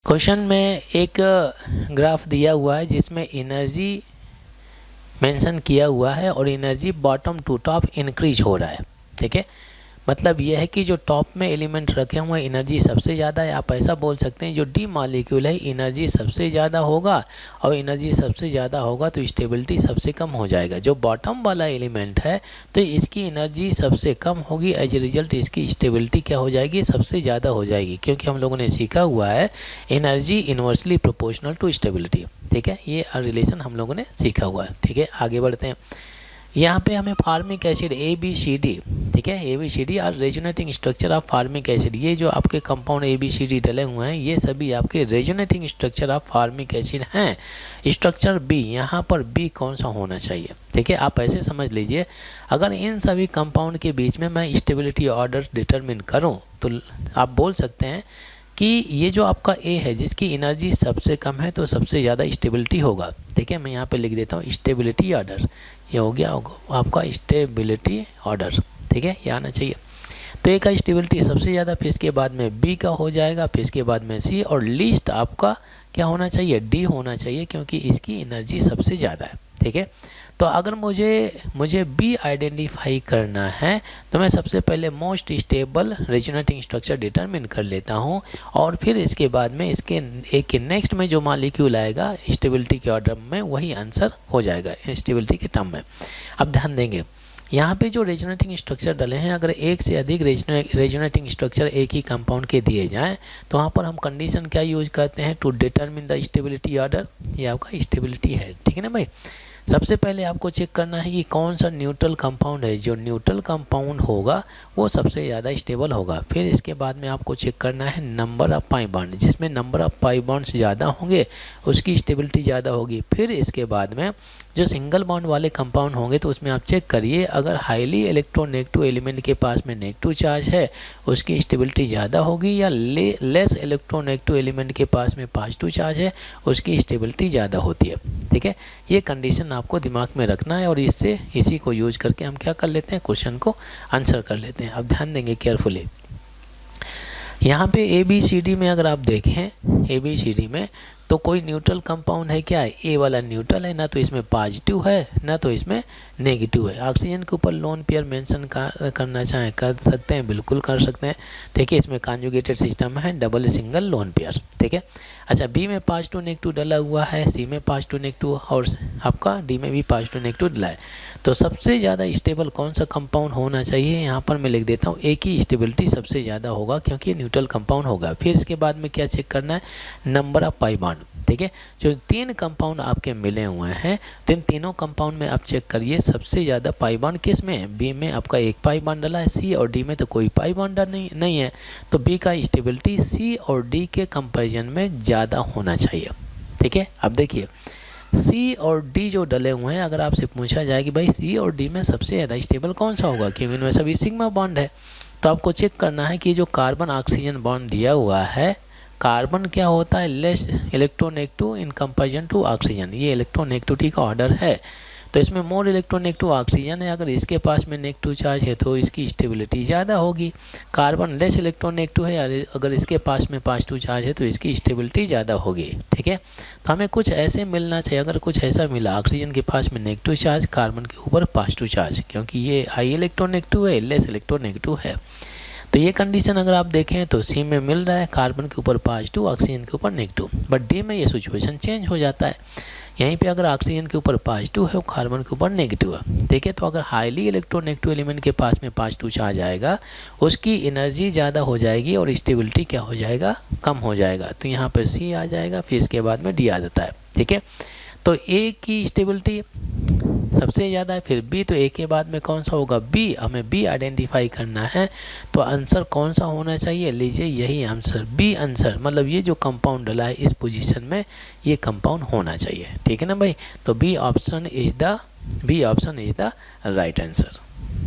Question में एक graph दिया हुआ है जिसमें एनर्जी मेंशन किया हुआ है और energy bottom to top increase हो रहा है। ठीक है, मतलब यह है कि जो टॉप में एलिमेंट रखे हुए हैं एनर्जी सबसे ज़्यादा है। आप ऐसा बोल सकते हैं जो डी मॉलिक्यूल है एनर्जी सबसे ज़्यादा होगा, और एनर्जी सबसे ज़्यादा होगा तो स्टेबिलिटी सबसे कम हो जाएगा। जो बॉटम वाला एलिमेंट है तो इसकी एनर्जी सबसे कम होगी, एज ए रिजल्ट इसकी स्टेबिलिटी क्या हो जाएगी, सबसे ज़्यादा हो जाएगी, क्योंकि हम लोगों ने सीखा हुआ है energy inversely proportional to stability. ठीक है, ये रिलेशन हम लोगों ने सीखा हुआ है। ठीक है, आगे बढ़ते हैं। यहाँ पे हमें फार्मिक एसिड ABCD, ठीक है, ABCD और resonating structure of formic acid, ये जो आपके कंपाउंड ABCD डले हुए हैं ये सभी आपके resonating structure of formic acid हैं। स्ट्रक्चर B, यहाँ पर B कौन सा होना चाहिए? ठीक है, आप ऐसे समझ लीजिए, अगर इन सभी कंपाउंड के बीच में मैं स्टेबिलिटी ऑर्डर डिटरमिन करूँ तो आप बोल सकते हैं कि ये जो आपका A है जिसकी एनर्जी सबसे कम है तो सबसे ज़्यादा स्टेबिलिटी होगा। ठीक है, मैं यहाँ पे लिख देता हूँ स्टेबिलिटी ऑर्डर, ये हो गया आपका स्टेबिलिटी ऑर्डर। ठीक है, ये आना चाहिए। तो A का स्टेबिलिटी सबसे ज़्यादा, फिर इसके बाद में B का हो जाएगा, फिर इसके बाद में C, और लीस्ट आपका क्या होना चाहिए, D होना चाहिए, क्योंकि इसकी एनर्जी सबसे ज़्यादा है। ठीक है, तो अगर मुझे B आइडेंटिफाई करना है तो मैं सबसे पहले most stable resonating structure determine कर लेता हूं, और फिर इसके बाद में इसके एक नेक्स्ट में जो मॉलिक्यूल आएगा स्टेबिलिटी के ऑर्डर में वही आंसर हो जाएगा स्टेबिलिटी के टर्म में। अब ध्यान देंगे, यहाँ पे जो रेजोनेटिंग स्ट्रक्चर डले हैं, अगर एक से अधिक रेजोनेटिंग स्ट्रक्चर एक ही कंपाउंड के दिए जाएं तो वहाँ पर हम कंडीशन क्या यूज करते हैं, to determine the stability order. ये आपका स्टेबिलिटी है। ठीक है ना भाई, सबसे पहले आपको चेक करना है कि कौन सा न्यूट्रल कंपाउंड है। जो न्यूट्रल कंपाउंड होगा वो सबसे ज़्यादा स्टेबल होगा। फिर इसके बाद में आपको चेक करना है नंबर ऑफ पाई बॉन्ड, जिसमें नंबर ऑफ पाई बॉन्ड्स ज़्यादा होंगे उसकी स्टेबिलिटी ज़्यादा होगी। फिर इसके बाद में जो सिंगल बॉन्ड वाले कंपाउंड होंगे तो उसमें आप चेक करिए, अगर हाईली इलेक्ट्रोनेगेटिव एलिमेंट के पास में नेगेटिव चार्ज है उसकी स्टेबिलिटी ज़्यादा होगी, या लेस इलेक्ट्रोनेगेटिव एलिमेंट के पास में पॉजिटिव चार्ज है उसकी स्टेबिलिटी ज़्यादा होती है। ठीक है, ये कंडीशन आपको दिमाग में रखना है और इसी को यूज करके हम क्या कर लेते हैं, क्वेश्चन को आंसर कर लेते हैं। अब ध्यान देंगे केयरफुली, यहाँ पे ABCD में अगर आप देखें ABCD में तो कोई न्यूट्रल कंपाउंड है क्या? ए वाला न्यूट्रल है, ना तो इसमें पॉजिटिव है ना तो इसमें नेगेटिव है। ऑक्सीजन के ऊपर लोन पेयर मेंशन करना चाहें कर सकते हैं, बिल्कुल कर सकते हैं। ठीक है, इसमें कॉन्जुगेटेड सिस्टम है, डबल सिंगल लोन पेयर। ठीक है, अच्छा, बी में पॉजिटिव नेगेटिव डला हुआ है, सी में पॉजिटिव नेगेटिव और आपका डी में भी पॉजिटिव नेगेटिव डला है। तो सबसे ज़्यादा स्टेबल कौन सा कंपाउंड होना चाहिए, यहाँ पर मैं लिख देता हूँ ए की स्टेबिलिटी सबसे ज़्यादा होगा क्योंकि ये न्यूट्रल कंपाउंड होगा। फिर इसके बाद में क्या चेक करना है, नंबर ऑफ पाई बॉन्ड। ठीक है, जो 3 कंपाउंड आपके मिले हुए हैं तो इन तीनों कंपाउंड में आप चेक करिए सबसे ज़्यादा पाई बॉन्ड किस में है। बी में आपका 1 पाई बॉन्ड डला है, सी और डी में तो कोई पाई बॉन्ड नहीं है, तो बी का स्टेबिलिटी सी और डी के कंपैरिजन में ज़्यादा होना चाहिए। ठीक है, अब देखिए सी और डी जो डले हुए हैं, अगर आपसे पूछा जाए कि भाई सी और डी में सबसे ज़्यादा स्टेबल कौन सा होगा, क्योंकि इनमें सभी सिग्मा बॉन्ड है, तो आपको चेक करना है कि जो कार्बन ऑक्सीजन बॉन्ड दिया हुआ है, कार्बन क्या होता है, less electronegative in comparison to oxygen. ये इलेक्ट्रोनेगेटिविटी का ऑर्डर है, तो इसमें मोर इलेक्ट्रोनेगेटिव ऑक्सीजन है, अगर इसके पास में नेगेटिव चार्ज है तो इसकी स्टेबिलिटी ज़्यादा होगी। कार्बन लेस इलेक्ट्रोनेगेटिव है, अगर इसके पास में पॉजिटिव चार्ज है तो इसकी स्टेबिलिटी ज़्यादा होगी। ठीक है, तो हमें कुछ ऐसे मिलना चाहिए, अगर कुछ ऐसा मिला ऑक्सीजन के पास में नेगेटिव चार्ज, कार्बन के ऊपर पॉजिटिव चार्ज, क्योंकि ये हाई इलेक्ट्रोनेगेटिव है, लेस इलेक्ट्रोनेगेटिव है। तो ये कंडीशन अगर आप देखें तो सी में मिल रहा है कार्बन के ऊपर पॉजिटिव, ऑक्सीजन के ऊपर नेगेटिव, बट डी में ये सिचुएशन चेंज हो जाता है। यहीं पे अगर ऑक्सीजन के ऊपर पॉजिटिव है और कार्बन के ऊपर नेगेटिव है। ठीक है, तो अगर हाईली इलेक्ट्रोनेगेटिव एलिमेंट के पास में पॉजिटिव चार्ज आएगा उसकी एनर्जी ज़्यादा हो जाएगी और स्टेबिलिटी क्या हो जाएगा, कम हो जाएगा। तो यहाँ पर सी आ जाएगा, फिर इसके बाद में डी आ जाता है। ठीक है, तो ए की स्टेबिलिटी सबसे ज़्यादा है, फिर बी, तो ए के बाद में कौन सा होगा, बी। हमें बी आइडेंटिफाई करना है, तो आंसर कौन सा होना चाहिए, लीजिए यही आंसर बी आंसर, मतलब ये जो कंपाउंड डला है इस पोजीशन में ये कंपाउंड होना चाहिए। ठीक है ना भाई, तो B option is the right answer.